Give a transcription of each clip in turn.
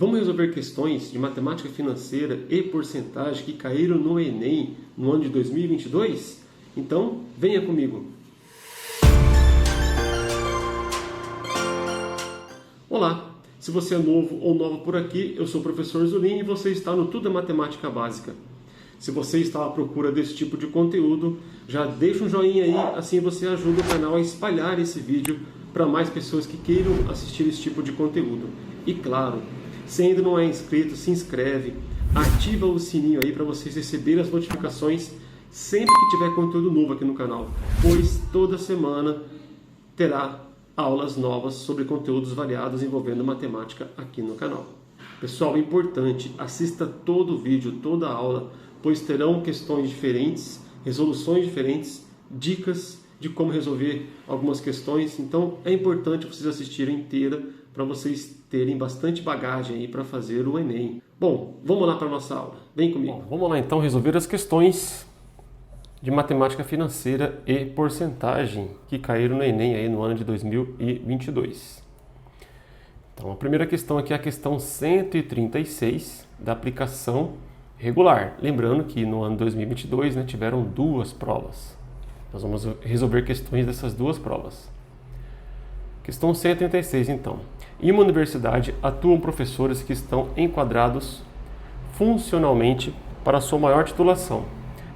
Vamos resolver questões de matemática financeira e porcentagem que caíram no Enem no ano de 2022? Então, venha comigo! Olá! Se você é novo ou nova por aqui, eu sou o professor Zulin e você está no Tudo é Matemática Básica. Se você está à procura desse tipo de conteúdo, já deixa um joinha aí, assim você ajuda o canal a espalhar esse vídeo para mais pessoas que queiram assistir esse tipo de conteúdo. E claro, se ainda não é inscrito, se inscreve, ativa o sininho aí para vocês receberem as notificações sempre que tiver conteúdo novo aqui no canal, pois toda semana terá aulas novas sobre conteúdos variados envolvendo matemática aqui no canal. Pessoal, importante, assista todo o vídeo, toda a aula, pois terão questões diferentes, resoluções diferentes, dicas de como resolver algumas questões. Então é importante vocês assistirem inteira para vocês terem bastante bagagem aí para fazer o Enem. Bom, vamos lá para a nossa aula. Vem comigo. Bom, vamos lá então resolver as questões de matemática financeira e porcentagem que caíram no Enem aí no ano de 2022. Então a primeira questão aqui é a questão 136 da aplicação regular. Lembrando que no ano 2022 tiveram duas provas. Nós vamos resolver questões dessas duas provas. Questão 136 então. Em uma universidade atuam professores que estão enquadrados funcionalmente para sua maior titulação,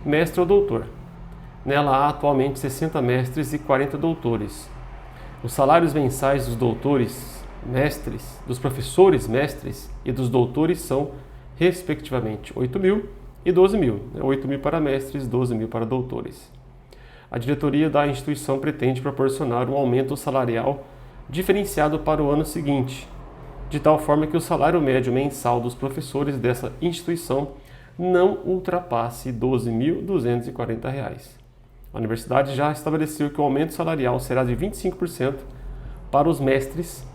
mestre ou doutor. Nela há atualmente 60 mestres e 40 doutores. Os salários mensais dos doutores mestres, dos professores mestres e dos doutores são, respectivamente, 8.000 e 12.000. 8.000 para mestres, 12.000 para doutores. A diretoria da instituição pretende proporcionar um aumento salarial diferenciado para o ano seguinte, de tal forma que o salário médio mensal dos professores dessa instituição não ultrapasse R$ 12.240. A universidade já estabeleceu que o aumento salarial será de 25% para os mestres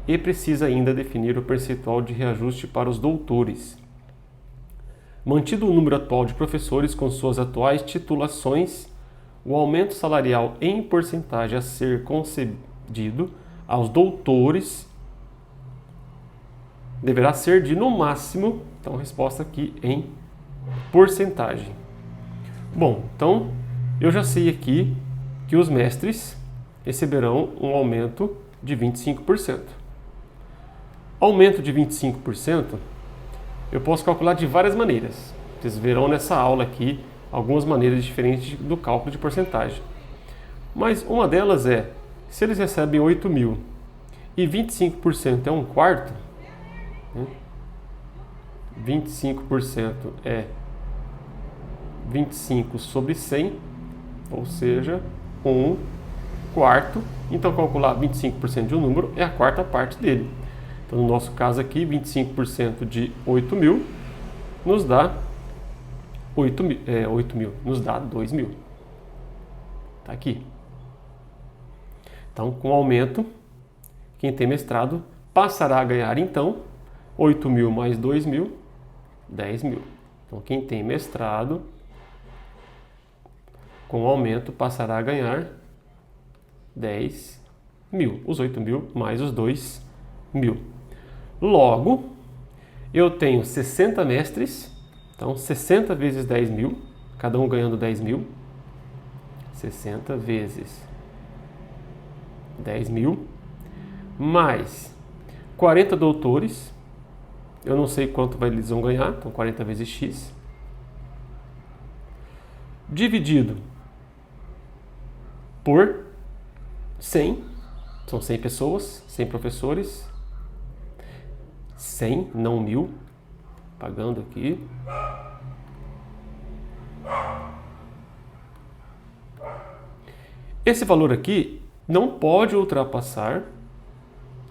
e precisa ainda definir o percentual de reajuste para os doutores. Mantido o número atual de professores com suas atuais titulações, o aumento salarial em porcentagem a ser concedido aos doutores deverá ser de, no máximo, então resposta aqui em porcentagem. Bom, então eu já sei aqui que os mestres receberão um aumento de 25%. Aumento de 25% eu posso calcular de várias maneiras. Vocês verão nessa aula aqui algumas maneiras diferentes do cálculo de porcentagem. Mas uma delas é, se eles recebem 8.000 e 25% é um quarto, 25% é 25 sobre 100, ou seja, 1 quarto. Então calcular 25% de um número é a quarta parte dele. Então no nosso caso aqui, 25% de 8.000 nos dá 8.000, nos dá 2.000. Tá aqui. Então, com o aumento, quem tem mestrado passará a ganhar, então, 8.000 mais 2.000, 10.000. Então, quem tem mestrado, com o aumento, passará a ganhar 10.000. Os 8.000 mais os 2.000. Logo, eu tenho 60 mestres. Então, 60 vezes 10.000, cada um ganhando 10.000. 60 vezes 10.000, mais 40 doutores. Eu não sei quanto eles vão ganhar, então 40 vezes x. Dividido por 100, são 100 pessoas, 100 professores. 100, não 1.000. Pagando aqui. Esse valor aqui não pode ultrapassar,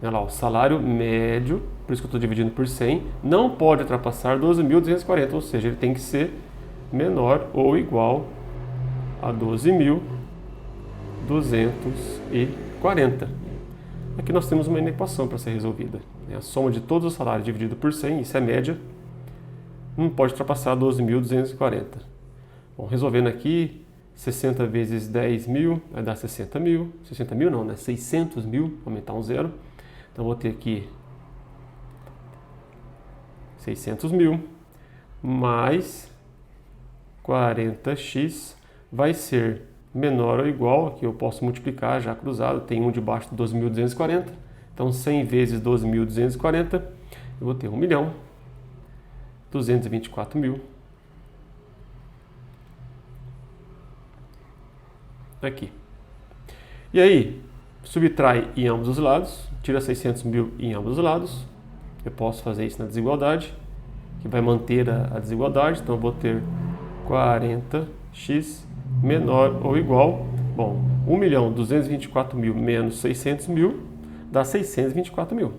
olha lá, o salário médio, por isso que eu estou dividindo por 100, não pode ultrapassar 12.240, ou seja, ele tem que ser menor ou igual a 12.240. Aqui nós temos uma equação para ser resolvida. A soma de todos os salários dividido por 100, isso é média, não pode ultrapassar 12.240. Bom, resolvendo aqui, 60 vezes 10.000 vai dar 60.000. 60.000 não, né? 600.000, aumentar um zero. Então vou ter aqui 600 mil mais 40x vai ser menor ou igual, aqui eu posso multiplicar já cruzado, tem um debaixo de 12.240, então 100 vezes 12.240, eu vou ter 1.224.000 aqui. E aí, subtrai em ambos os lados, tira 600 mil em ambos os lados, eu posso fazer isso na desigualdade, que vai manter a desigualdade, então eu vou ter 40x menor ou igual, bom, 1.224.000 menos 600 mil dá 624 mil.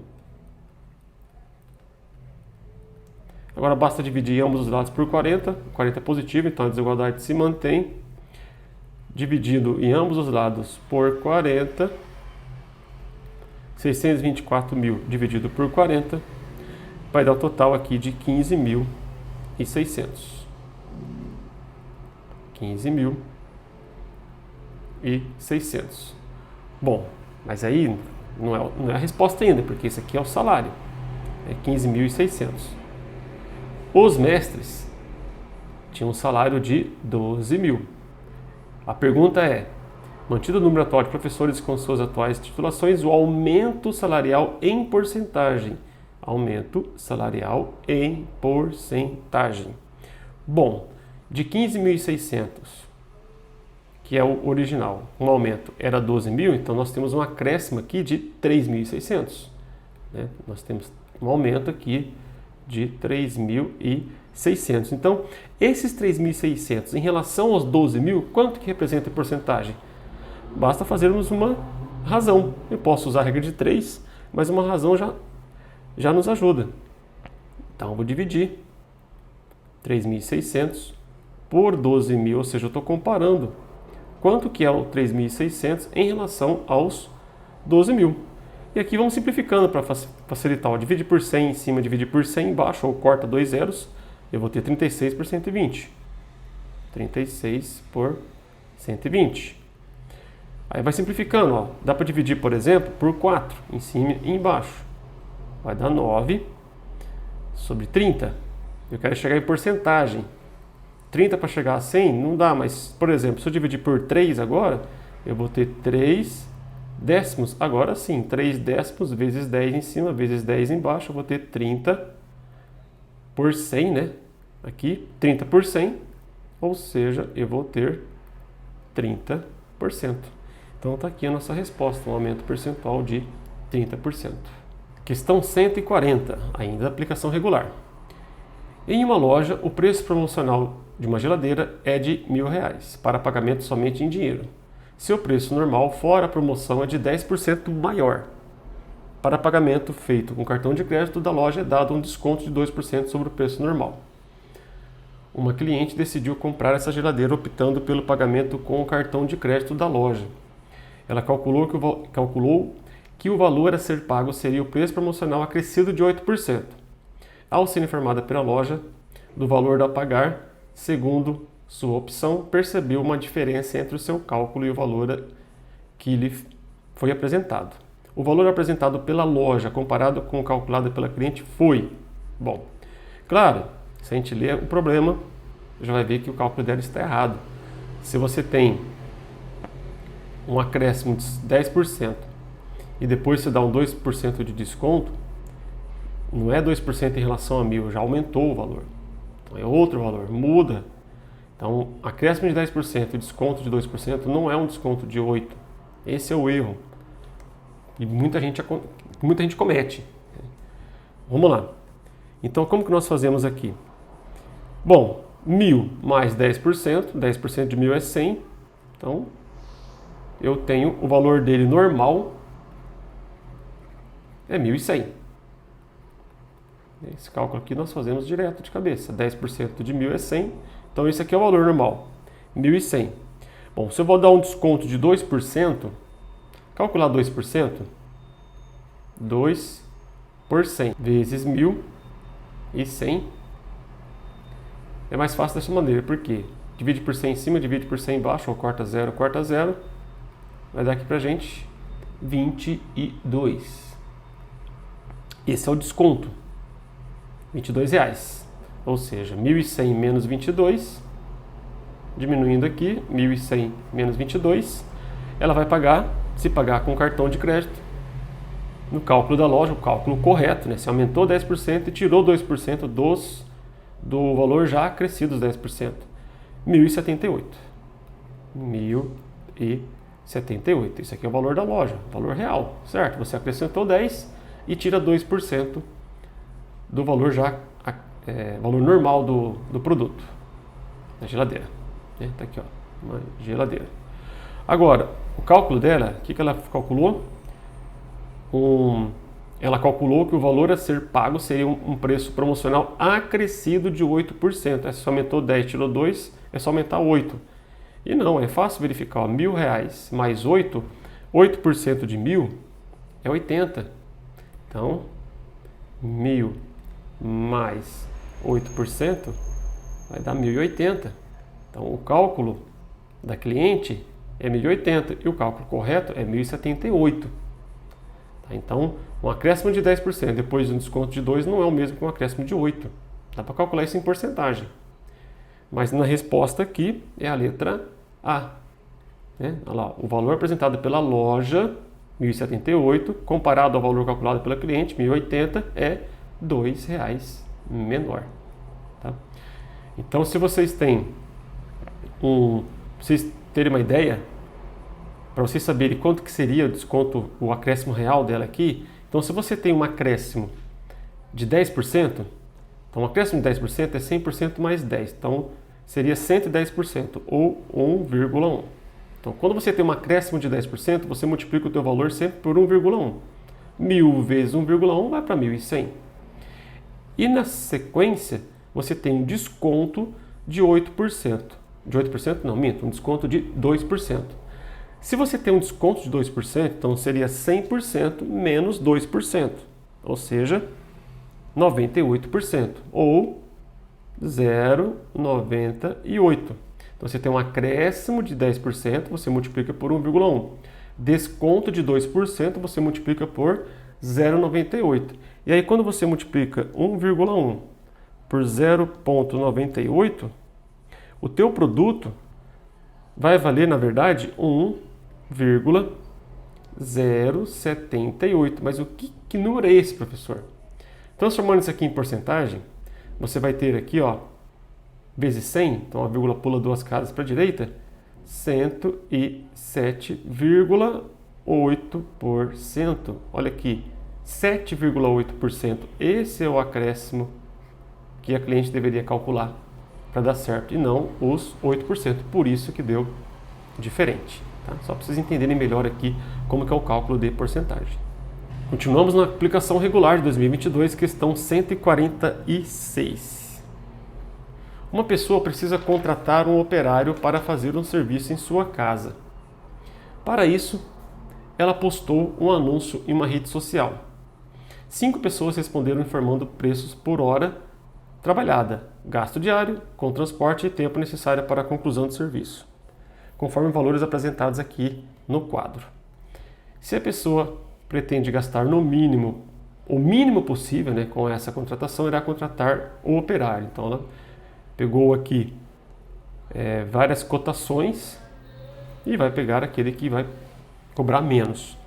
Agora basta dividir ambos os lados por 40, 40 é positivo, então a desigualdade se mantém. Dividindo em ambos os lados por 40, 624 mil dividido por 40, vai dar o total aqui de 15.600. 15.600. Bom, mas aí não é a resposta ainda, porque esse aqui é o salário. É 15.600. Os mestres tinham um salário de 12 mil. A pergunta é, mantido o número atual de professores com suas atuais titulações, o aumento salarial em porcentagem. Aumento salarial em porcentagem. Bom, de 15.600, que é o original, um aumento era 12 mil, então nós temos um acréscimo aqui de 3.600. Né? Nós temos um aumento aqui de 3.600. Então, esses 3.600 em relação aos 12 mil, quanto que representa em porcentagem? Basta fazermos uma razão. Eu posso usar a regra de 3, mas uma razão já nos ajuda. Então, eu vou dividir 3.600 por 12 mil, ou seja, eu estou comparando quanto que é o 3.600 em relação aos 12 mil. E aqui vamos simplificando para facilitar. Divide por 100 em cima, divide por 100 embaixo, ou corta 2 zeros. Eu vou ter 36 por 120. 36 por 120. Aí vai simplificando. Ó. Dá para dividir, por exemplo, por 4 em cima e embaixo. Vai dar 9 sobre 30. Eu quero chegar em porcentagem. 30 para chegar a 100 não dá, mas, por exemplo, se eu dividir por 3 agora, eu vou ter 3 décimos. Agora sim, 3 décimos vezes 10 em cima, vezes 10 embaixo, eu vou ter 30 por 100, né? Aqui, 30 por 100, ou seja, eu vou ter 30%. Então está aqui a nossa resposta, um aumento percentual de 30%. Questão 140, ainda aplicação regular. Em uma loja, o preço promocional de uma geladeira é de R$1.000, para pagamento somente em dinheiro. Seu preço normal, fora a promoção, é de 10% maior. Para pagamento feito com cartão de crédito da loja, é dado um desconto de 2% sobre o preço normal. Uma cliente decidiu comprar essa geladeira optando pelo pagamento com o cartão de crédito da loja. Ela calculou que o valor a ser pago seria o preço promocional acrescido de 8%. Ao ser informada pela loja do valor a pagar, segundo sua opção, percebeu uma diferença entre o seu cálculo e o valor que lhe foi apresentado. O valor apresentado pela loja comparado com o calculado pela cliente foi... Bom, claro, se a gente ler o problema, já vai ver que o cálculo dela está errado. Se você tem um acréscimo de 10% e depois você dá um 2% de desconto, não é 2% em relação a 1.000, já aumentou o valor. Então é outro valor, muda. Então, acréscimo de 10% e desconto de 2% não é um desconto de 8%. Esse é o erro. E muita gente comete. Vamos lá. Então, como que nós fazemos aqui? Bom, 1.000 mais 10%, 10% de 1.000 é 100. Então, eu tenho o valor dele normal é 1.100. Esse cálculo aqui nós fazemos direto de cabeça. 10% de 1.000 é 100. Então, esse aqui é o valor normal, 1.100. Bom, se eu vou dar um desconto de 2%, calcular 2%, 2 por 100 vezes 1.100. É mais fácil dessa maneira, porque divide por 100 em cima, divide por 100 embaixo, ou corta 0, vai dar aqui pra gente 22. Esse é o desconto. R$ 22. Ou seja, 1.100 menos 22, diminuindo aqui, 1.100 menos 22, ela vai pagar, se pagar com cartão de crédito, no cálculo da loja, o cálculo correto, né? Se aumentou 10% e tirou 2% do valor já acrescido dos 10%. 1.078. 1.078. Isso aqui é o valor da loja, valor real, certo? Você acrescentou 10 e tira 2% do valor valor normal do produto, da geladeira. Tá aqui, ó, uma geladeira. Agora, o cálculo dela, o que ela calculou? Ela calculou que o valor a ser pago seria um preço promocional acrescido de 8%. Se aumentou 10, tirou 2, é só aumentar 8. E não, é fácil verificar. R$ 1.000 mais 8, 8% de 1.000 é 80. Então, 1.000 mais 8% vai dar 1.080. Então, o cálculo da cliente é 1.080 e o cálculo correto é 1.078. Tá? Então, um acréscimo de 10% depois de um desconto de 2 não é o mesmo que um acréscimo de 8. Dá para calcular isso em porcentagem. Mas na resposta aqui é a letra A. Olha lá, o valor apresentado pela loja, 1.078, comparado ao valor calculado pela cliente, 1.080, é R$ 2 menor. Tá? Então, se vocês têm vocês terem uma ideia, para vocês saberem quanto que seria o desconto, o acréscimo real dela aqui, então se você tem um acréscimo de 10%, então o acréscimo de 10% é 100% mais 10, então seria 110%, ou 1,1. Então quando você tem um acréscimo de 10%, você multiplica o teu valor sempre por 1,1. 1.000 vezes 1,1 vai para 1.100. E na sequência, você tem um desconto de 8%. De 8%? Não, minto, um desconto de 2%. Se você tem um desconto de 2%, então seria 100% menos 2%, ou seja, 98%, ou 0,98. Então você tem um acréscimo de 10%, você multiplica por 1,1. Desconto de 2%, você multiplica por 0,98. E aí quando você multiplica 1,1 por 0,98, o teu produto vai valer, na verdade, 1,078. Mas o que número é esse, professor? Transformando isso aqui em porcentagem, você vai ter aqui, ó, vezes 100, então a vírgula pula 2 casas para a direita, 107,8%. Olha aqui, 7,8%. Esse é o acréscimo que a cliente deveria calcular para dar certo, e não os 8%. Por isso que deu diferente. Tá? Só para vocês entenderem melhor aqui como que é o cálculo de porcentagem. Continuamos na aplicação regular de 2022, questão 146. Uma pessoa precisa contratar um operário para fazer um serviço em sua casa. Para isso, ela postou um anúncio em uma rede social. 5 pessoas responderam informando preços por hora trabalhada, gasto diário, com transporte e tempo necessário para a conclusão do serviço, conforme valores apresentados aqui no quadro. Se a pessoa pretende gastar no mínimo, o mínimo possível, né, com essa contratação, irá contratar o operário. Então ela pegou aqui várias cotações e vai pegar aquele que vai cobrar menos.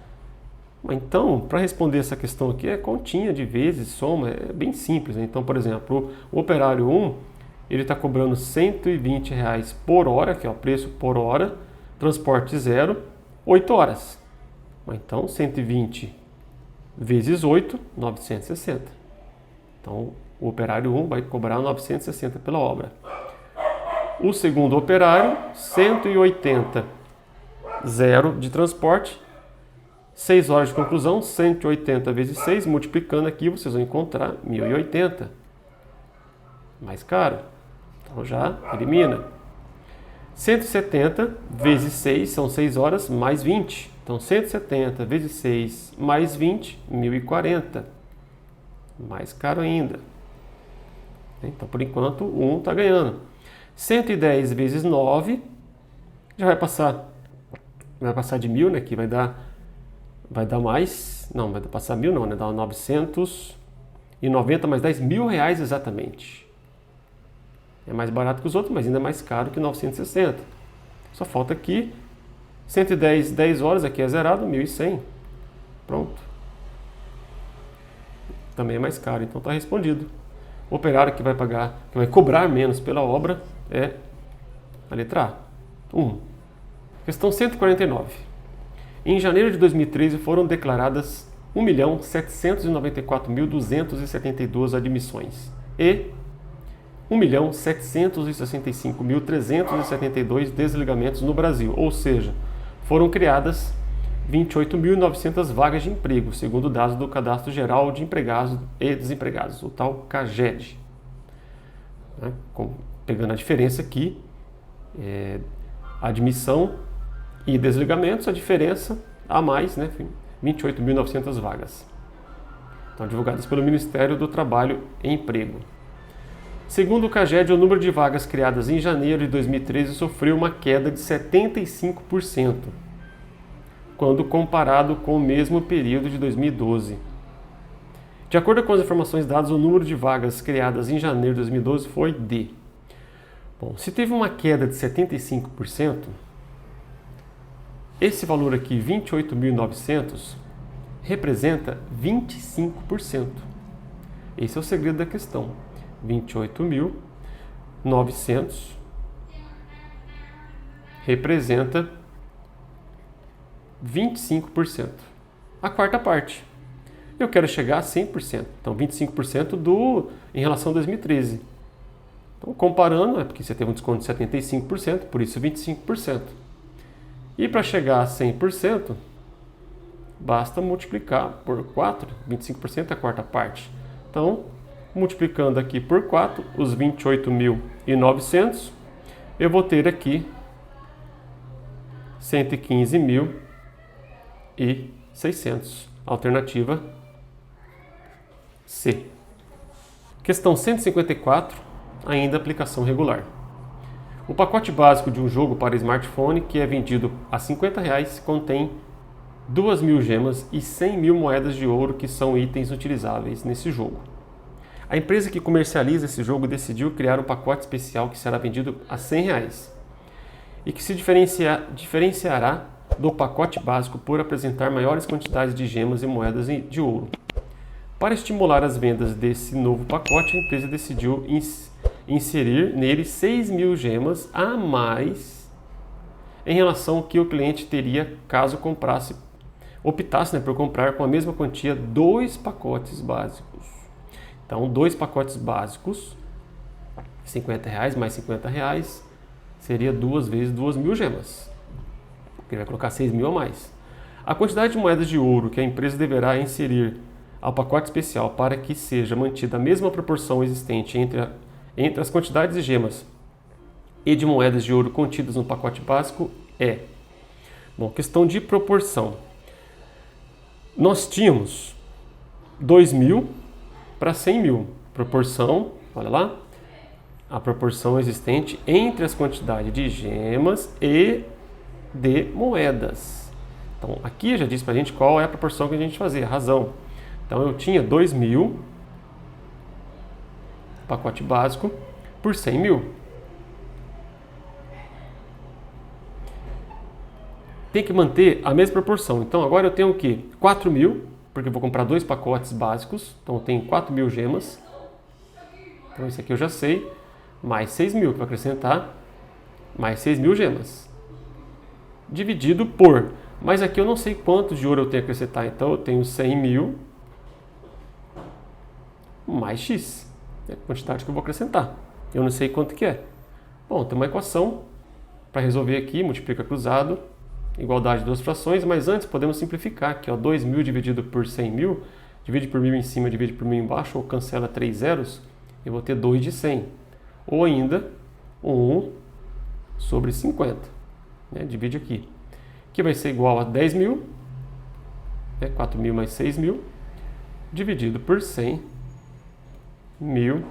Então, para responder essa questão aqui, é continha de vezes, soma, é bem simples. Né? Então, por exemplo, o operário 1, ele está cobrando R$ 120 por hora, que é o preço por hora, transporte 0, 8 horas. Então, 120 vezes 8, 960. Então, o operário 1 vai cobrar 960 pela obra. O segundo operário, 180, 0 de transporte, 6 horas de conclusão, 180 vezes 6, multiplicando aqui, vocês vão encontrar 1.080. Mais caro. Então já elimina. 170 vezes 6 são 6 horas mais 20. Então 170 vezes 6 mais 20, 1.040. Mais caro ainda. Então por enquanto o 1 está ganhando. 110 vezes 9 já vai passar de 1.000, né? Que vai dar mais, não, vai passar 1.000 não, né? Dá 900, mais R$10.000 exatamente. É mais barato que os outros, mas ainda é mais caro que 960. Só falta aqui 110, 10 horas, aqui é zerado, 1.100. Pronto. Também é mais caro, então está respondido. O operário que vai pagar, que vai cobrar menos pela obra é a letra A. 1. Questão 149. Em janeiro de 2013 foram declaradas 1.794.272 admissões e 1.765.372 desligamentos no Brasil, ou seja, foram criadas 28.900 vagas de emprego, segundo dados do Cadastro Geral de Empregados e Desempregados, o tal CAGED. Pegando a diferença aqui, admissão e desligamentos, a diferença a mais, 28.900 vagas. Estão divulgadas pelo Ministério do Trabalho e Emprego. Segundo o CAGED, o número de vagas criadas em janeiro de 2013 sofreu uma queda de 75%, quando comparado com o mesmo período de 2012. De acordo com as informações dadas, o número de vagas criadas em janeiro de 2012 foi de... Bom, se teve uma queda de 75%, esse valor aqui, 28.900, representa 25%. Esse é o segredo da questão. 28.900 representa 25%. A quarta parte. Eu quero chegar a 100%. Então, 25% em relação a 2013. Então, comparando, porque você teve um desconto de 75%, por isso 25%. E para chegar a 100%, basta multiplicar por 4. 25% é a quarta parte. Então, multiplicando aqui por 4, os 28.900, eu vou ter aqui 115.600. Alternativa C. Questão 154, ainda aplicação regular. O pacote básico de um jogo para smartphone, que é vendido a R$50, contém 2.000 gemas e 100.000 moedas de ouro, que são itens utilizáveis nesse jogo. A empresa que comercializa esse jogo decidiu criar um pacote especial que será vendido a R$100 e que se diferenciará do pacote básico por apresentar maiores quantidades de gemas e moedas de ouro. Para estimular as vendas desse novo pacote, a empresa decidiu inserir nele 6.000 gemas a mais em relação ao que o cliente teria caso optasse por comprar com a mesma quantia 2 pacotes básicos. Então, 2 pacotes básicos, R$50 mais R$50, seria 2 vezes 2.000 gemas. Ele vai colocar 6.000 a mais. A quantidade de moedas de ouro que a empresa deverá inserir ao pacote especial para que seja mantida a mesma proporção existente entre as quantidades de gemas e de moedas de ouro contidas no pacote básico é... Bom, questão de proporção. Nós tínhamos 2.000 para 100.000. Proporção, olha lá, a proporção existente entre as quantidades de gemas e de moedas. Então, aqui já diz para a gente qual é a proporção que a gente fazia, a razão. Então, eu tinha 2.000, pacote básico, por 100.000. Tem que manter a mesma proporção. Então, agora eu tenho o quê? 4.000, porque eu vou comprar 2 pacotes básicos. Então, eu tenho 4.000 gemas. Então, isso aqui eu já sei. Mais 6.000, que vai acrescentar mais 6.000 gemas. Dividido por... Mas aqui eu não sei quantos de ouro eu tenho que acrescentar. Então, eu tenho 100.000 mais X. É a quantidade que eu vou acrescentar. Eu não sei quanto que é. Bom, tem uma equação para resolver aqui. Multiplica cruzado. Igualdade de duas frações. Mas antes podemos simplificar. Aqui, 2.000 dividido por 100.000. Divide por 1.000 em cima, divide por 1.000 embaixo. Ou cancela 3 zeros. Eu vou ter 2 de 100. Ou ainda 1 sobre 50. Divide aqui. Que vai ser igual a 10.000. 4.000 mais 6.000. Dividido por 100.000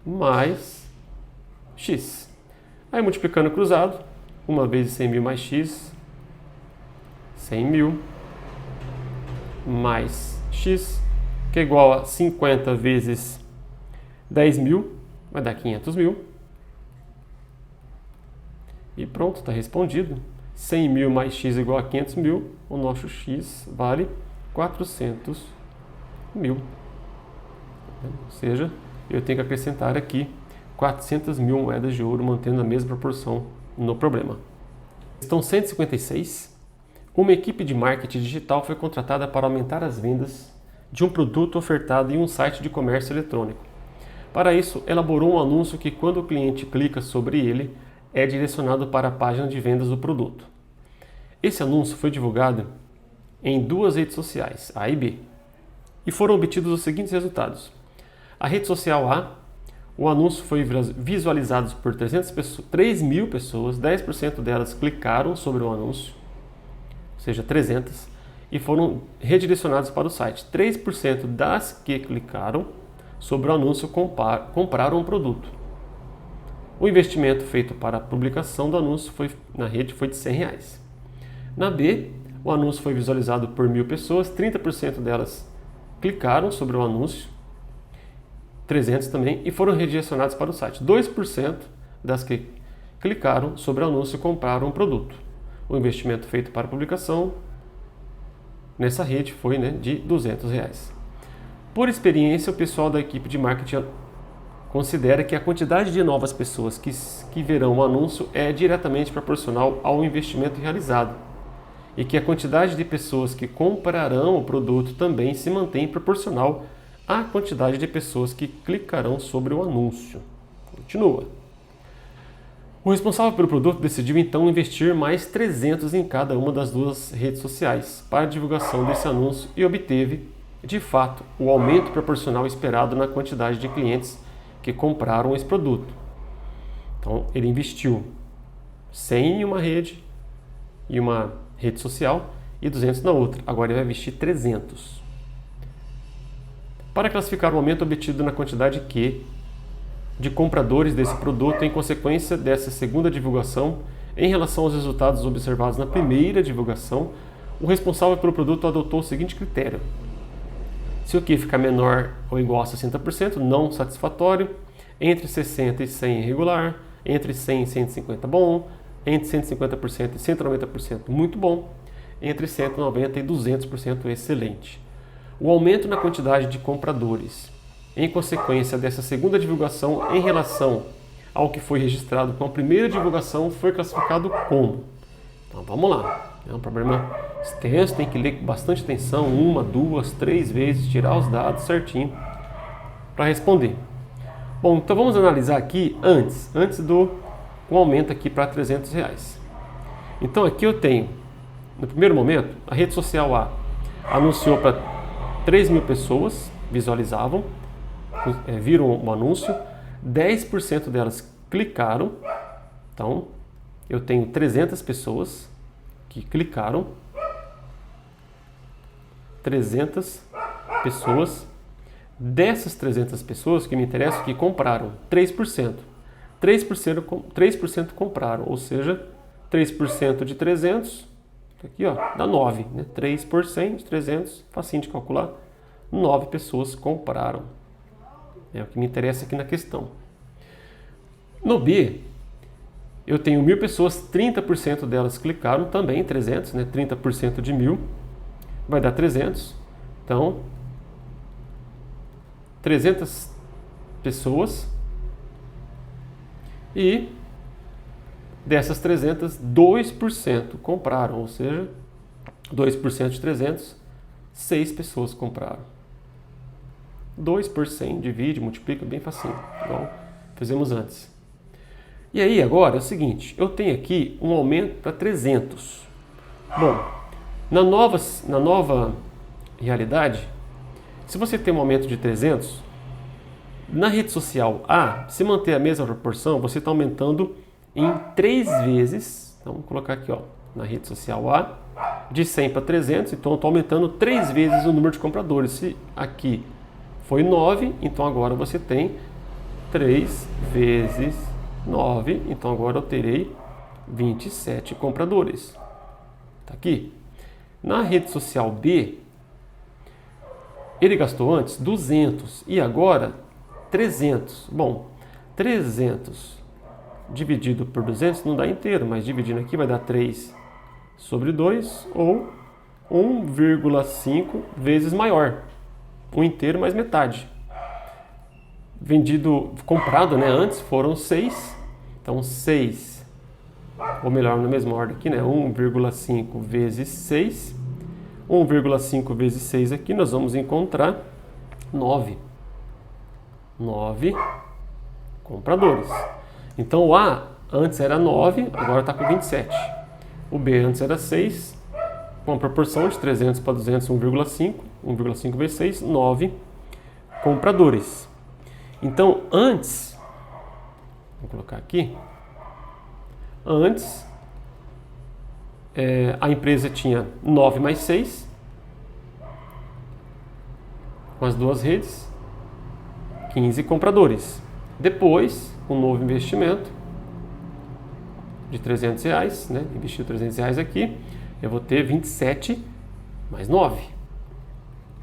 mais X. Aí multiplicando cruzado. 1 vezes 100.000 mais X. 100.000 mais X. que é igual a 50 vezes 10 mil, vai dar 500 mil. E pronto, está respondido. 100 mil mais x igual a 500 mil, o nosso x vale 400 mil. Ou seja, eu tenho que acrescentar aqui 400 mil moedas de ouro, mantendo a mesma proporção no problema. Questão 156. Uma equipe de marketing digital foi contratada para aumentar as vendas de um produto ofertado em um site de comércio eletrônico. Para isso, elaborou um anúncio que, quando o cliente clica sobre ele, é direcionado para a página de vendas do produto. Esse anúncio foi divulgado em 2 redes sociais, A e B, e foram obtidos os seguintes resultados. A rede social A, o anúncio foi visualizado por 3 mil pessoas, 10% delas clicaram sobre o anúncio, ou seja, 300, e foram redirecionados para o site. 3% das que clicaram sobre o anúncio compraram um produto. O investimento feito para a publicação do anúncio na rede foi de R$100. Na B, o anúncio foi visualizado por 1.000 pessoas, 30% delas clicaram sobre o anúncio, 300 também, e foram redirecionados para o site. 2% das que clicaram sobre o anúncio compraram um produto. O investimento feito para a publicação nessa rede foi de R$200. Por experiência, o pessoal da equipe de marketing considera que a quantidade de novas pessoas que verão o anúncio é diretamente proporcional ao investimento realizado e que a quantidade de pessoas que comprarão o produto também se mantém proporcional à quantidade de pessoas que clicarão sobre o anúncio. Continua. O responsável pelo produto decidiu então investir mais 300 em cada uma das 2 redes sociais para a divulgação desse anúncio e obteve, de fato, o aumento proporcional esperado na quantidade de clientes que compraram esse produto. Então, ele investiu 100 em uma rede social e 200 na outra. Agora ele vai investir 300. Para classificar o aumento obtido na quantidade Q de compradores desse produto em consequência dessa segunda divulgação em relação aos resultados observados na primeira divulgação, o responsável pelo produto adotou o seguinte critério. Se o Q ficar menor ou igual a 60%, não satisfatório, entre 60% e 100% irregular, entre 100% e 150% bom, entre 150% e 190% muito bom, entre 190% e 200% excelente. O aumento na quantidade de compradores, em consequência dessa segunda divulgação em relação ao que foi registrado com a primeira divulgação, foi classificado como? Então vamos lá. É um problema extenso, tem que ler com bastante atenção, 1, 2, 3 vezes, tirar os dados certinho para responder. Bom, então vamos analisar aqui antes do aumento aqui para R$300. Então aqui eu tenho, no primeiro momento, a rede social A anunciou para 3 mil pessoas, visualizavam, viram o anúncio, 10% delas clicaram, então eu tenho 300 pessoas que clicaram, 300 pessoas, dessas 300 pessoas que me interessam, que compraram 3%. 3% compraram, ou seja, 3% de 300, aqui ó, dá 9, né? 3% de 300, facinho de calcular, 9 pessoas compraram. É o que me interessa aqui na questão. No B, eu tenho 1.000 pessoas, 30% delas clicaram, também 300, né? 30% de 1.000 vai dar 300. Então, 300 pessoas e dessas 300, 2% compraram, ou seja, 2% de 300, 6 pessoas compraram. 2 por 100, divide, multiplica, bem facinho, igual fizemos antes. E aí agora é o seguinte, eu tenho aqui um aumento para 300. Bom, na nova realidade, se você tem um aumento de 300, na rede social A, se manter a mesma proporção, você está aumentando em 3 vezes, então vamos colocar aqui ó, na rede social A, de 100 para 300, então eu estou aumentando 3 vezes o número de compradores. Se aqui foi 9, então agora você tem 3 vezes 9, então agora eu terei 27 compradores. Tá aqui. Na rede social B, Ele gastou antes 200 e agora 300. Bom, 300 dividido por 200 não dá inteiro, mas dividindo aqui vai dar 3 sobre 2 ou 1,5 vezes maior. Um inteiro mais metade. Comprado, né, antes foram 6. Então 6, ou melhor, na mesma ordem aqui, né, 1,5 vezes 6. 1,5 vezes 6 aqui, nós vamos encontrar 9. 9 compradores. Então o A antes era 9, agora está com 27. O B antes era 6, com a proporção de 300 para 200, 1,5. 1,5 vezes 6, 9 compradores. Então antes, vou colocar aqui, antes a empresa tinha 9 mais 6, com as duas redes, 15 compradores. Depois, com um novo investimento de R$300, né? Investiu R$300 aqui, eu vou ter 27 mais 9.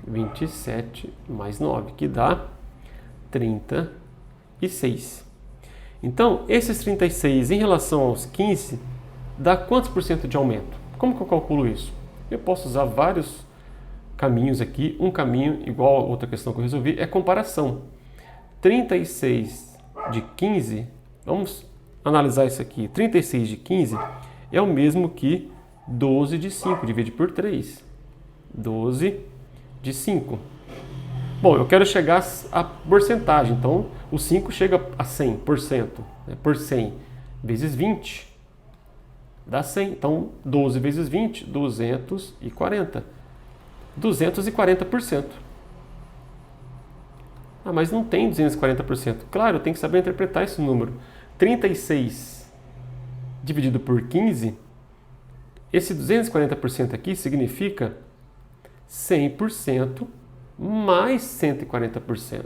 27 mais 9, que dá 36. Então, esses 36 em relação aos 15, dá quantos por cento de aumento? Como que eu calculo isso? Eu posso usar vários caminhos aqui. Um caminho, igual a outra questão que eu resolvi, é comparação. 36 de 15, vamos analisar isso aqui. 36 de 15 é o mesmo que 12 de 5, divide por 3. 12 de 5. Bom, eu quero chegar à porcentagem, então o 5 chega a 100%, né? Por 100 vezes 20 dá 100. Então 12 vezes 20, 240. 240%. Ah, mas não tem 240%. Claro, eu tenho que saber interpretar esse número. 36 dividido por 15, esse 240% aqui significa 100% mais 140%.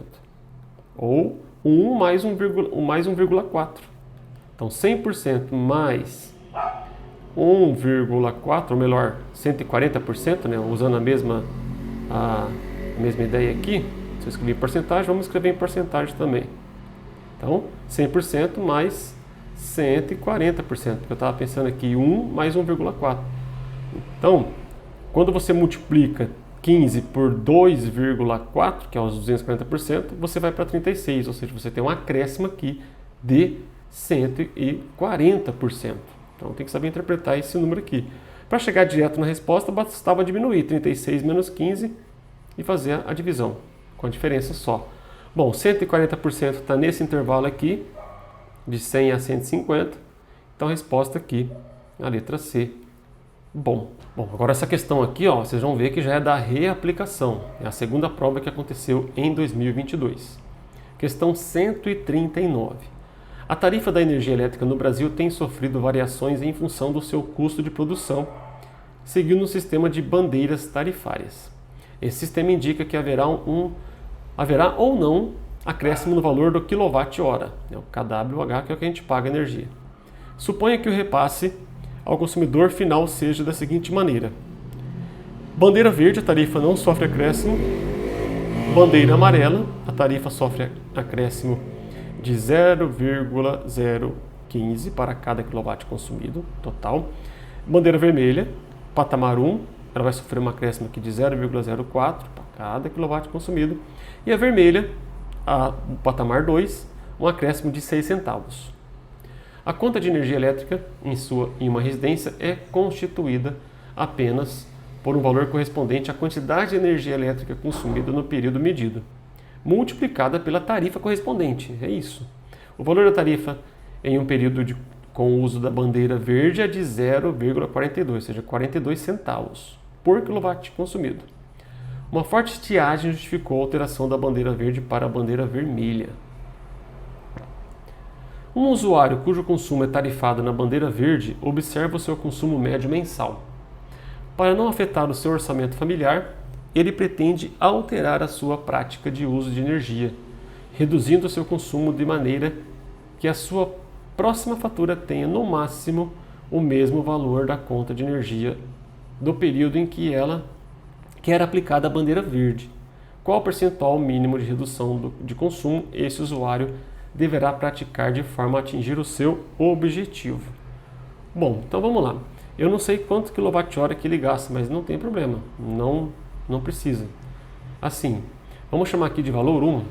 Ou 1 mais 1,4. Então 100% mais 1,4, ou melhor, 140%, né? Usando a mesma ideia aqui. Se eu escrever em porcentagem, vamos escrever em porcentagem também. Então, 100% mais 140%, porque eu estava pensando aqui 1 mais 1,4. Então, quando você multiplica 15 por 2,4, que é os 240%, você vai para 36, ou seja, você tem um acréscimo aqui de 140%. Então, tem que saber interpretar esse número aqui. Para chegar direto na resposta, bastava diminuir 36 menos 15 e fazer a divisão, com a diferença só. Bom, 140% está nesse intervalo aqui, de 100 a 150. Então, a resposta aqui, a letra C. Bom, agora essa questão aqui, ó, vocês vão ver que já é da reaplicação. É a segunda prova que aconteceu em 2022. Questão 139. A tarifa da energia elétrica no Brasil tem sofrido variações em função do seu custo de produção, seguindo um sistema de bandeiras tarifárias. Esse sistema indica que haverá ou não acréscimo no valor do quilowatt-hora, o kWh, que é o que a gente paga a energia. Suponha que o repasse ao consumidor final seja da seguinte maneira: bandeira verde, a tarifa não sofre acréscimo. Bandeira amarela, a tarifa sofre acréscimo de 0,015 para cada quilowatt consumido total. Bandeira vermelha, patamar 1, ela vai sofrer um acréscimo aqui de 0,04 para cada quilowatt consumido. E a vermelha, o patamar 2, um acréscimo de 6 centavos. A conta de energia elétrica em uma residência é constituída apenas por um valor correspondente à quantidade de energia elétrica consumida no período medido, multiplicada pela tarifa correspondente. É isso. O valor da tarifa em um período com o uso da bandeira verde é de 0,42, ou seja, 42 centavos por quilowatt consumido. Uma forte estiagem justificou a alteração da bandeira verde para a bandeira vermelha. Um usuário cujo consumo é tarifado na bandeira verde observa o seu consumo médio mensal. Para não afetar o seu orçamento familiar, ele pretende alterar a sua prática de uso de energia, reduzindo o seu consumo de maneira que a sua próxima fatura tenha no máximo o mesmo valor da conta de energia do período em que era aplicada a bandeira verde. qual o percentual mínimo de redução de consumo esse usuário deverá praticar de forma a atingir o seu objetivo. Bom, então vamos lá. Eu não sei quanto quilowatt-hora que ele gasta, mas não tem problema, não precisa. Assim, vamos chamar aqui de valor 1,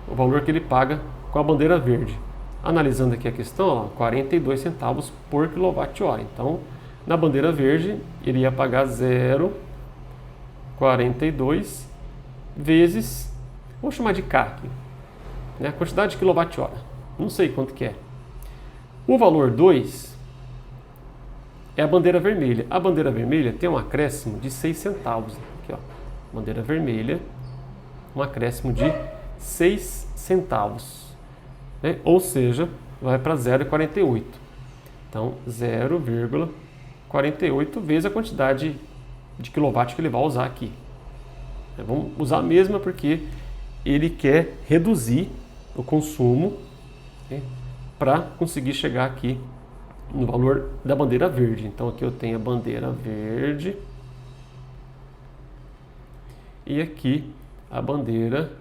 o valor que ele paga com a bandeira verde. Analisando aqui a questão, ó, 42 centavos por quilowatt-hora. Então, na bandeira verde, ele ia pagar 0,42 vezes, vamos chamar de K aqui, né? A quantidade de quilowatt-hora. Não sei quanto que é. O valor 2 é a bandeira vermelha. A bandeira vermelha tem um acréscimo de 6 centavos. Aqui, ó. Bandeira vermelha, um acréscimo de 6 centavos. Né? Ou seja, vai para 0,48. Então, 0,48 vezes a quantidade de quilowatt que ele vai usar aqui. Vamos usar a mesma porque ele quer reduzir o consumo, né, para conseguir chegar aqui no valor da bandeira verde. Então aqui eu tenho a bandeira verde e aqui a bandeira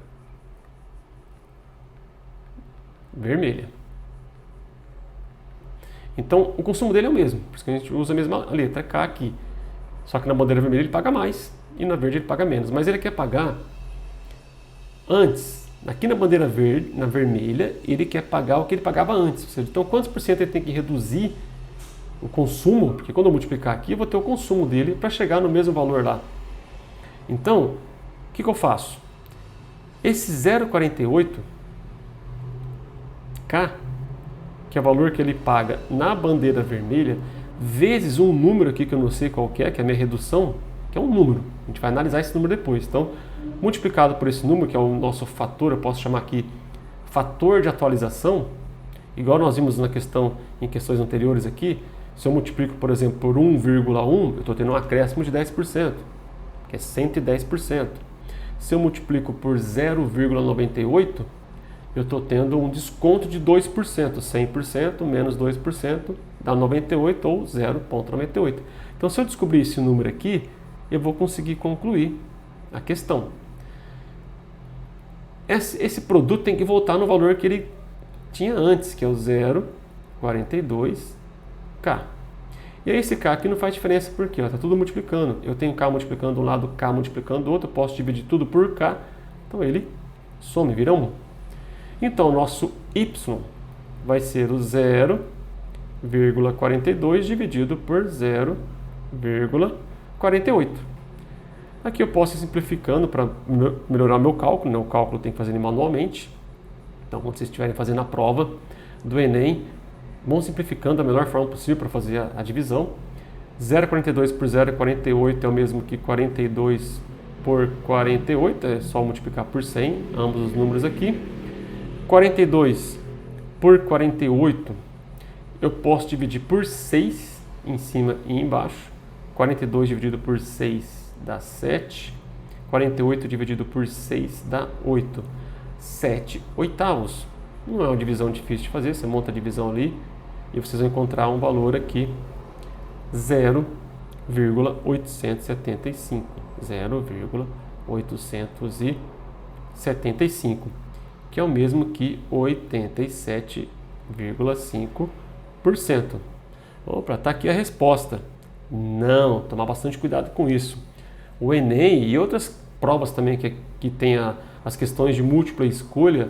vermelha. Então o consumo dele é o mesmo, por isso que a gente usa a mesma letra K aqui. Só que na bandeira vermelha ele paga mais e na verde ele paga menos. Mas ele quer pagar antes. Aqui na bandeira verde, na vermelha, ele quer pagar o que ele pagava antes. Ou seja, então quantos por cento ele tem que reduzir o consumo? Porque quando eu multiplicar aqui, eu vou ter o consumo dele para chegar no mesmo valor lá. Então, o que eu faço? Esse 0,48K, que é o valor que ele paga na bandeira vermelha, vezes um número aqui que eu não sei qual que é a minha redução, que é um número. A gente vai analisar esse número depois. Então, multiplicado por esse número, que é o nosso fator, eu posso chamar aqui fator de atualização, igual nós vimos em questões anteriores aqui. Se eu multiplico, por exemplo, por 1,1, eu estou tendo um acréscimo de 10%, que é 110%. Se eu multiplico por 0,98, eu estou tendo um desconto de 2%, 100% menos 2% dá 98 ou 0,98. Então, se eu descobrir esse número aqui, eu vou conseguir concluir a questão. Esse produto tem que voltar no valor que ele tinha antes, que é o 0,42K. E aí esse K aqui não faz diferença porque está tudo multiplicando. Eu tenho K multiplicando de um lado, K multiplicando do outro, eu posso dividir tudo por K, então ele some, vira 1. Então o nosso Y vai ser o 0,42 dividido por 0,48. Aqui eu posso ir simplificando para melhorar meu cálculo, né? O cálculo tem que fazer manualmente. Então, quando vocês estiverem fazendo a prova do Enem, vão simplificando da melhor forma possível para fazer a divisão. 0,42 por 0,48 é o mesmo que 42 por 48, é só multiplicar por 100, ambos os números aqui. 42 por 48, eu posso dividir por 6 em cima e embaixo. 42 dividido por 6 dá 7. 48 dividido por 6 dá 8. 7 oitavos. Não é uma divisão difícil de fazer, você monta a divisão ali e vocês vão encontrar um valor aqui, 0,875. 0,875, que é o mesmo que 87,5%. Opa, tá aqui a resposta. Não, tomar bastante cuidado com isso. O Enem e outras provas também que tem as questões de múltipla escolha,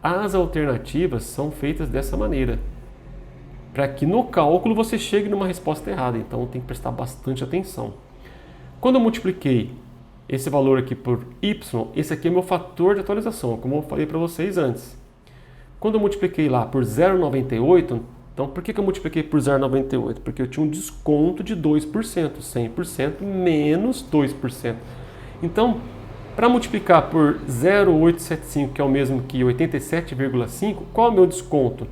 as alternativas são feitas dessa maneira, para que no cálculo você chegue numa resposta errada. Então tem que prestar bastante atenção. Quando eu multipliquei esse valor aqui por Y, esse aqui é meu fator de atualização, como eu falei para vocês antes. Quando eu multipliquei lá por 0,98, então por que eu multipliquei por 0,98? Porque eu tinha um desconto de 2%, 100% menos 2%. Então, para multiplicar por 0,875, que é o mesmo que 87,5, qual é o meu desconto?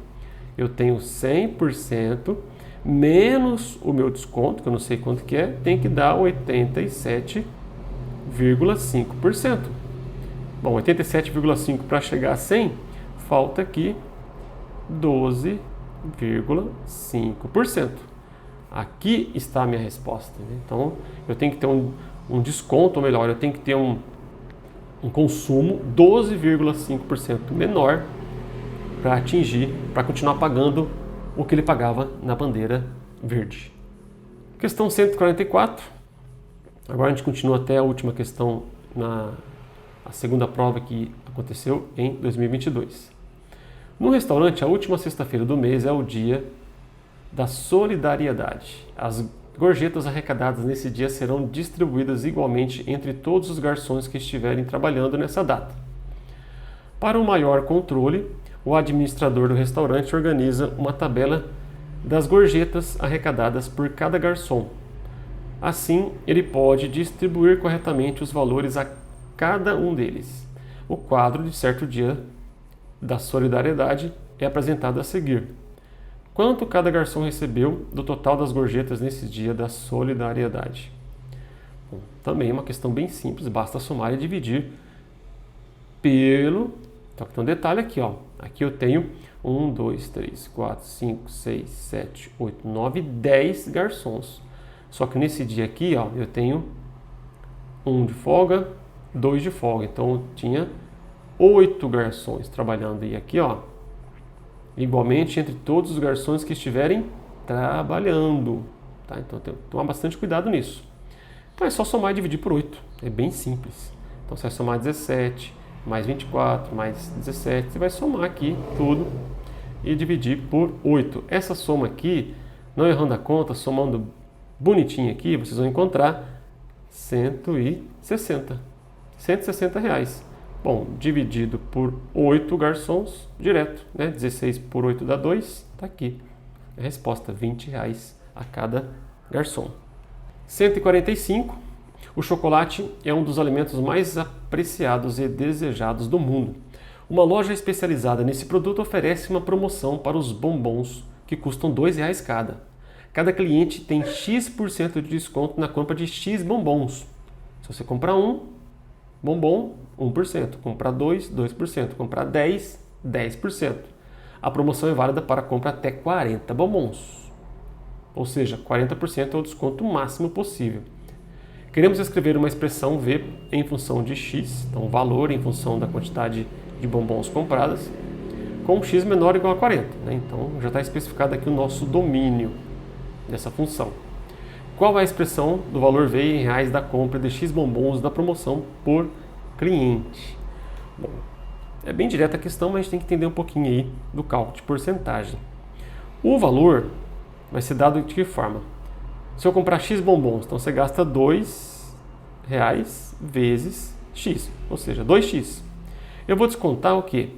Eu tenho 100% menos o meu desconto, que eu não sei quanto que é, tem que dar 87,5%. Bom, 87,5 para chegar a 100, falta aqui 12,5%. Aqui está a minha resposta, né? Então, eu tenho que ter um desconto, ou melhor, eu tenho que ter um consumo 12,5% menor para continuar pagando o que ele pagava na bandeira verde. Questão 144. Agora a gente continua até a última questão a segunda prova que aconteceu em 2022. No restaurante, a última sexta-feira do mês é o dia da solidariedade. As gorjetas arrecadadas nesse dia serão distribuídas igualmente entre todos os garçons que estiverem trabalhando nessa data. Para um maior controle, o administrador do restaurante organiza uma tabela das gorjetas arrecadadas por cada garçom. Assim, ele pode distribuir corretamente os valores a cada um deles. O quadro de certo dia da solidariedade é apresentado a seguir. Quanto cada garçom recebeu do total das gorjetas nesse dia da solidariedade? Bom, também é uma questão bem simples, basta somar e dividir pelo... Só que tem um detalhe aqui, ó. Aqui eu tenho 1, 2, 3, 4, 5, 6, 7, 8, 9, 10 garçons. Só que nesse dia aqui, ó, eu tenho 1 de folga, 2 de folga. Então eu tinha 8 garçons trabalhando. E aqui, ó, igualmente entre todos os garçons que estiverem trabalhando. Tá? Então tem que tomar bastante cuidado nisso. Então é só somar e dividir por 8. É bem simples. Então você vai somar 17, mais 24, mais 17. Você vai somar aqui tudo e dividir por 8. Essa soma aqui, não errando a conta, somando bonitinho aqui, vocês vão encontrar 160 reais. Bom, dividido por 8 garçons, direto, né? 16 por 8 dá 2, tá aqui. A resposta, 20 reais a cada garçom. 145. O chocolate é um dos alimentos mais apreciados e desejados do mundo. Uma loja especializada nesse produto oferece uma promoção para os bombons que custam R$2 cada. Cada cliente tem X% de desconto na compra de X bombons. Se você comprar um bombom, 1%. Comprar 2, 2%. Comprar 10, 10%. A promoção é válida para compra até 40 bombons. Ou seja, 40% é o desconto máximo possível. Queremos escrever uma expressão V em função de X, então valor em função da quantidade de bombons compradas, com X menor ou igual a 40. Né? Então já está especificado aqui o nosso domínio dessa função. Qual é a expressão do valor V em reais da compra de X bombons da promoção por cliente? Bom, é bem direta a questão, mas a gente tem que entender um pouquinho aí do cálculo de porcentagem. O valor vai ser dado de que forma? Se eu comprar X bombons, então você gasta R$2 vezes X, ou seja, 2X. Eu vou descontar o quê?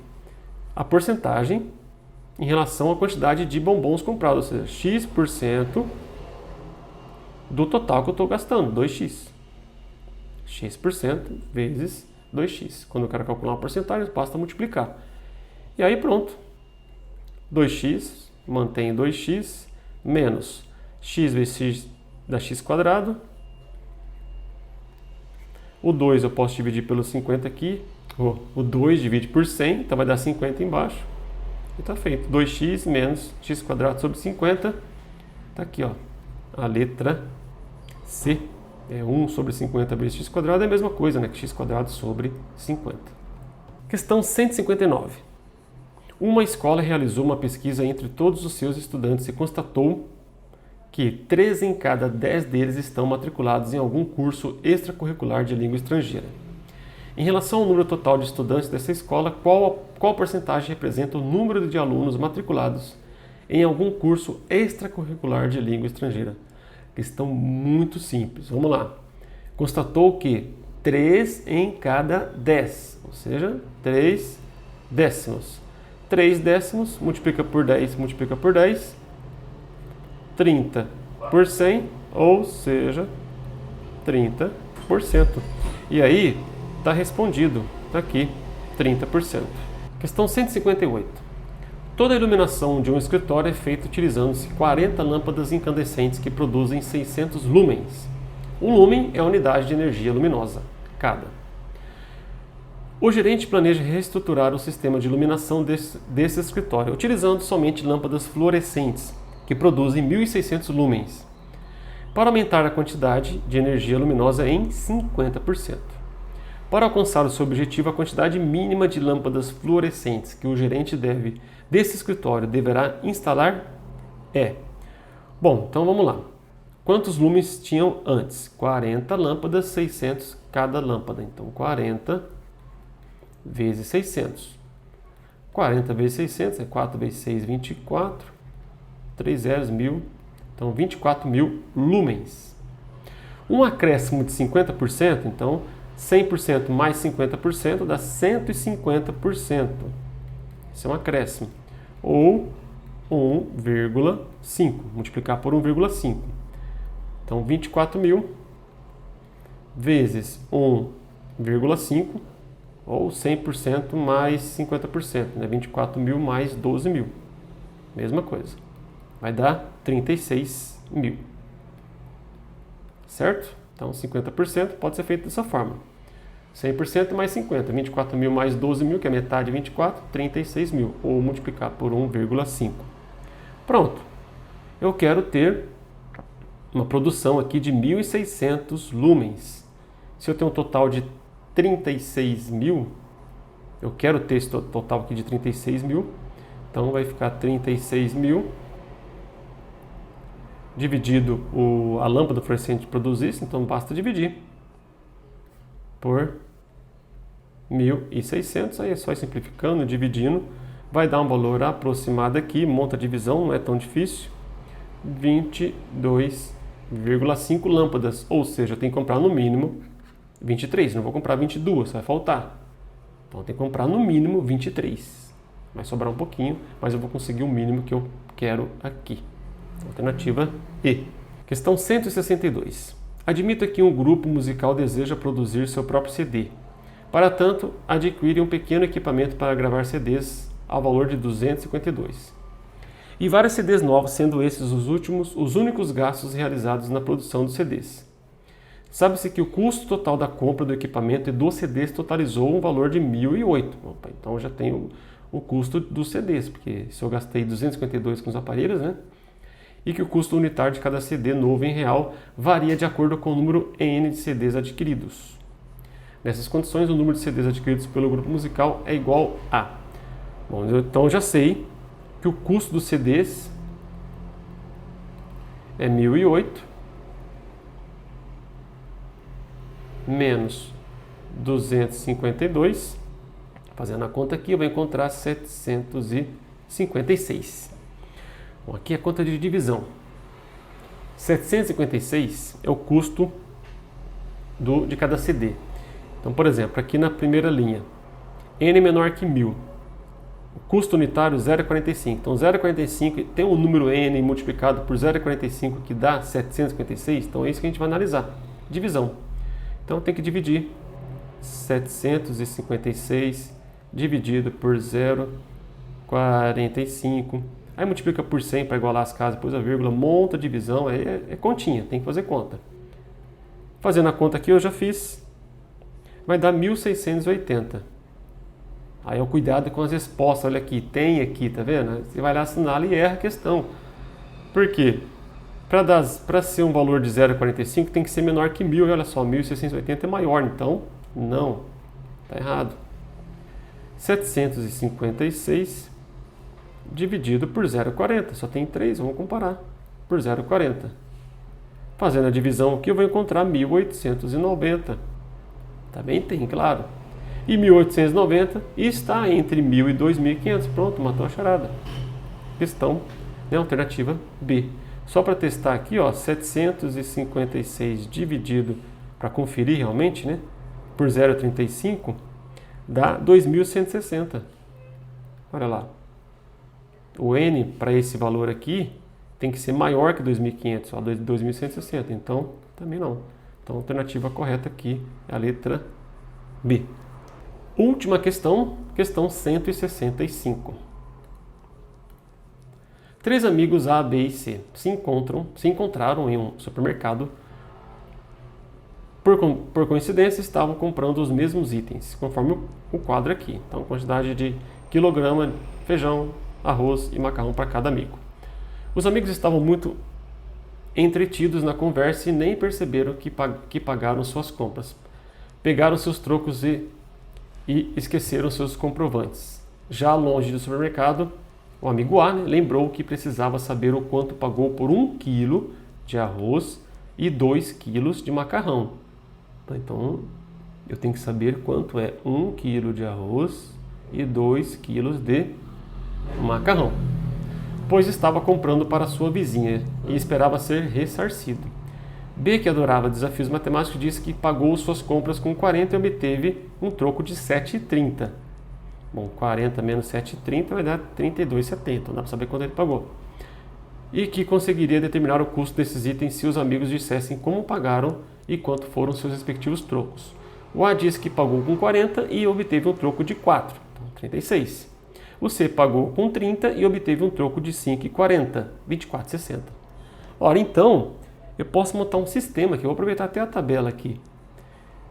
A porcentagem em relação à quantidade de bombons comprados, ou seja, X% do total que eu estou gastando, 2X. X% vezes 2X. Quando eu quero calcular uma porcentagem, basta multiplicar. E aí pronto. 2X, mantém 2X, menos X vezes X dá X quadrado. O 2 eu posso dividir pelo 50 aqui. O 2 divide por 100, então vai dar 50 embaixo. E está feito. 2x menos x quadrado sobre 50. Está aqui, ó. A letra C. É 1 sobre 50 vezes x quadrado. É a mesma coisa, né? Que x quadrado sobre 50. Questão 159. Uma escola realizou uma pesquisa entre todos os seus estudantes e constatou que 3 em cada 10 deles estão matriculados em algum curso extracurricular de língua estrangeira. Em relação ao número total de estudantes dessa escola, qual porcentagem representa o número de alunos matriculados em algum curso extracurricular de língua estrangeira? Questão muito simples. Vamos lá. Constatou que 3 em cada 10, ou seja, 3 décimos. 3 décimos, multiplica por 10, 30 por 100, ou seja, 30%. E aí, está respondido, está aqui, 30%. Questão 158. Toda a iluminação de um escritório é feita utilizando-se 40 lâmpadas incandescentes que produzem 600 lumens. Um lumen é a unidade de energia luminosa, cada. O gerente planeja reestruturar o sistema de iluminação desse escritório, utilizando somente lâmpadas fluorescentes, que produzem 1.600 lumens, para aumentar a quantidade de energia luminosa em 50%. Para alcançar o seu objetivo, a quantidade mínima de lâmpadas fluorescentes que o gerente desse escritório deverá instalar é... Bom, então vamos lá. Quantos lumens tinham antes? 40 lâmpadas, 600 cada lâmpada. Então, 40 vezes 600. 40 vezes 600 é 4 vezes 6, 24. 3 zeros, 1000. Então, 24.000 lumens. Um acréscimo de 50%, então, 100% mais 50% dá 150%. Isso é um acréscimo. Ou 1,5. Multiplicar por 1,5. Então, 24.000 vezes 1,5, ou 100% mais 50%, né? 24.000 mais 12.000. Mesma coisa. Vai dar 36.000. Certo? Então, 50% pode ser feito dessa forma. 100% mais 50. 24.000 mais 12.000, que é metade de 24, 36.000. Ou multiplicar por 1,5. Pronto. Eu quero ter uma produção aqui de 1.600 lumens. Se eu tenho um total de 36.000, eu quero ter esse total aqui de 36.000. Então, vai ficar 36.000 dividido a lâmpada fluorescente produzisse, então basta dividir por 1.600, aí é só ir simplificando, dividindo, vai dar um valor aproximado aqui, monta a divisão, não é tão difícil, 22,5 lâmpadas, ou seja, eu tenho que comprar no mínimo 23, não vou comprar 22, vai faltar, então eu tenho que comprar no mínimo 23, vai sobrar um pouquinho, mas eu vou conseguir o mínimo que eu quero aqui. Alternativa E. Questão 162. Admita que um grupo musical deseja produzir seu próprio CD. Para tanto, adquire um pequeno equipamento para gravar CDs ao valor de 252. E vários CDs novos, sendo esses os únicos gastos realizados na produção dos CDs. Sabe-se que o custo total da compra do equipamento e dos CDs totalizou um valor de 1.008. Opa, então eu já tenho o custo dos CDs, porque se eu gastei 252 com os aparelhos, né? E que o custo unitário de cada CD novo em real varia de acordo com o número N de CDs adquiridos. Nessas condições, o número de CDs adquiridos pelo grupo musical é igual a... Bom, então eu já sei que o custo dos CDs é 1.008 menos 252. Fazendo a conta aqui, eu vou encontrar 756. Bom, aqui é a conta de divisão. 756 é o custo de cada CD. Então, por exemplo, aqui na primeira linha, N menor que 1.000. O custo unitário 0,45. Então, 0,45 tem um número N multiplicado por 0,45 que dá 756. Então, é isso que a gente vai analisar. Divisão. Então, tem que dividir 756 dividido por 0,45. Aí multiplica por 100 para igualar as casas, depois a vírgula, monta a divisão, aí é continha, tem que fazer conta. Fazendo a conta aqui eu já fiz, vai dar 1.680. Aí é o cuidado com as respostas, olha aqui, tem aqui, tá vendo? Você vai lá, assinala e erra a questão. Por quê? Para ser um valor de 0,45 tem que ser menor que 1.000, e olha só, 1.680 é maior, então não, tá errado. 756 dividido por 0,40. Só tem 3, vamos comparar. Por 0,40. Fazendo a divisão aqui, eu vou encontrar 1.890. Também tem, claro. E 1.890 está entre 1.000 e 2.500. Pronto, matou a charada. Questão, né, alternativa B. Só para testar aqui, ó, 756 dividido, para conferir realmente, né, por 0,35, dá 2.160. Olha lá. O N para esse valor aqui tem que ser maior que 2.500, ó, 2.160. Então, também não. Então, a alternativa correta aqui é a letra B. Última questão, questão 165. 3 amigos A, B e C se encontraram em um supermercado. Por coincidência, estavam comprando os mesmos itens, conforme o quadro aqui. Então, quantidade de quilograma, feijão, arroz e macarrão para cada amigo. Os amigos estavam muito entretidos na conversa e nem perceberam que pagaram suas compras. pegaram seus trocos e esqueceram seus comprovantes. Já longe do supermercado, o amigo A, né, lembrou que precisava saber o quanto pagou por 1 quilo de arroz e 2 quilos de macarrão. Então, eu tenho que saber quanto é 1 quilo de arroz e 2 quilos de macarrão, pois estava comprando para sua vizinha e esperava ser ressarcido. B, que adorava desafios matemáticos, disse que pagou suas compras com 40 e obteve um troco de 7,30. Bom, 40 menos 7,30 vai dar 32,70, não dá para saber quanto ele pagou. E que conseguiria determinar o custo desses itens se os amigos dissessem como pagaram e quanto foram seus respectivos trocos. O A disse que pagou com 40 e obteve um troco de 4, então 36. O C pagou com 30 e obteve um troco de 5,40, 24,60. Ora, então, eu posso montar um sistema aqui, eu vou aproveitar até a tabela aqui.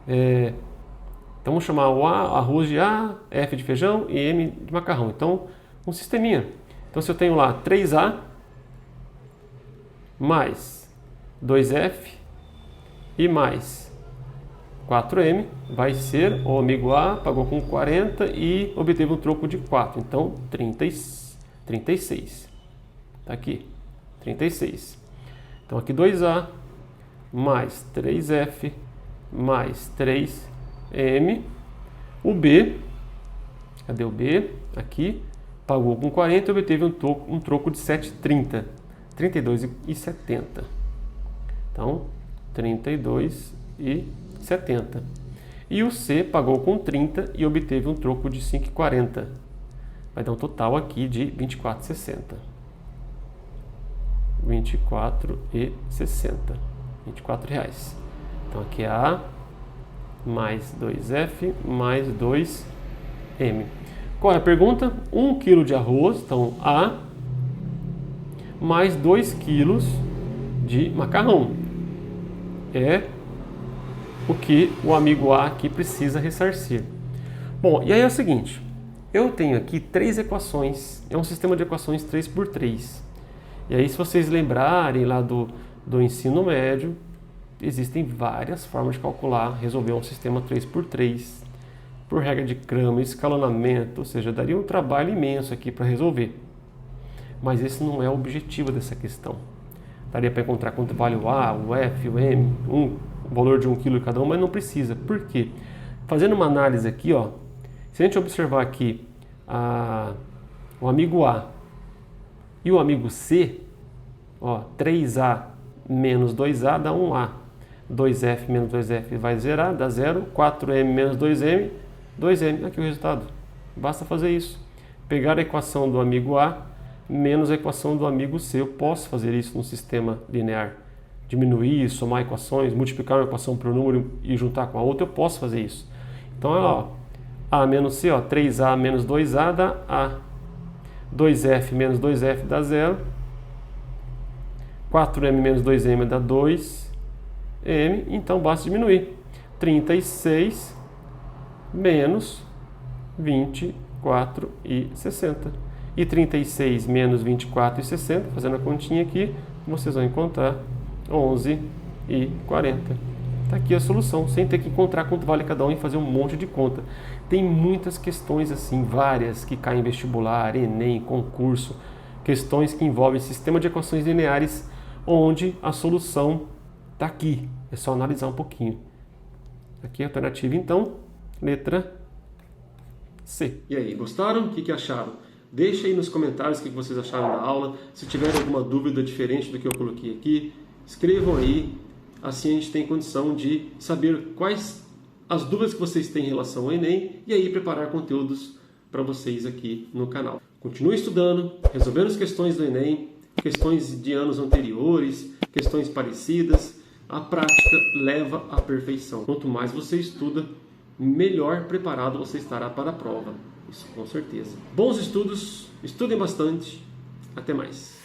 Então, vamos chamar o A, arroz de A, F de feijão e M de macarrão. Então, um sisteminha. Então, se eu tenho lá 3A mais 2F e mais 4M, vai ser o amigo A pagou com 40 e obteve um troco de 4. Então, 36. Está aqui, 36. Então, aqui 2A mais 3F mais 3M. O B, cadê o B? Aqui, pagou com 40 e obteve um troco de 7,30. 32,70. Então, 32,70. E o C pagou com 30 e obteve um troco de 5,40. Vai dar um total aqui de 24,60. 24,60. R$24. Então, aqui é A mais 2F mais 2M. Qual é a pergunta? 1 kg de arroz, então A, mais 2 kg de macarrão. É o que o amigo A aqui precisa ressarcir. Bom, e aí é o seguinte, eu tenho aqui 3 equações, é um sistema de equações 3x3. E aí, se vocês lembrarem lá do ensino médio, existem várias formas de calcular, resolver um sistema 3x3, por regra de Cramer, escalonamento, ou seja, daria um trabalho imenso aqui para resolver. Mas esse não é o objetivo dessa questão. Daria para encontrar quanto vale o A, o F, o M, o valor de 1 kg cada um, mas não precisa. Por quê? Fazendo uma análise aqui, ó, se a gente observar aqui o amigo A e o amigo C, ó, 3A menos 2A dá 1A. 2F menos 2F vai zerar, dá 0. 4M menos 2M, 2M. Aqui o resultado. Basta fazer isso. Pegar a equação do amigo A menos a equação do amigo C. Eu posso fazer isso no sistema linear. Diminuir, somar equações, multiplicar uma equação por um número e juntar com a outra, eu posso fazer isso. Então, ó, A menos C, ó, 3A menos 2A dá A. 2F menos 2F dá 0. 4M menos 2M dá 2M. Então, basta diminuir. 36 menos 24,60. E 36 menos 24,60, fazendo a continha aqui, vocês vão encontrar 11,40. Está aqui a solução, sem ter que encontrar quanto vale cada um e fazer um monte de conta. Tem muitas questões assim, várias, que caem em vestibular, Enem, concurso, questões que envolvem sistema de equações lineares, onde a solução está aqui. É só analisar um pouquinho. Aqui a alternativa, então, letra C. E aí, gostaram? O que acharam? Deixa aí nos comentários o que vocês acharam da aula. Se tiverem alguma dúvida diferente do que eu coloquei aqui, escrevam aí. Assim a gente tem condição de saber quais as dúvidas que vocês têm em relação ao Enem e aí preparar conteúdos para vocês aqui no canal. Continue estudando, resolvendo as questões do Enem, questões de anos anteriores, questões parecidas. A prática leva à perfeição. Quanto mais você estuda, melhor preparado você estará para a prova. Isso com certeza. Bons estudos, estudem bastante. Até mais.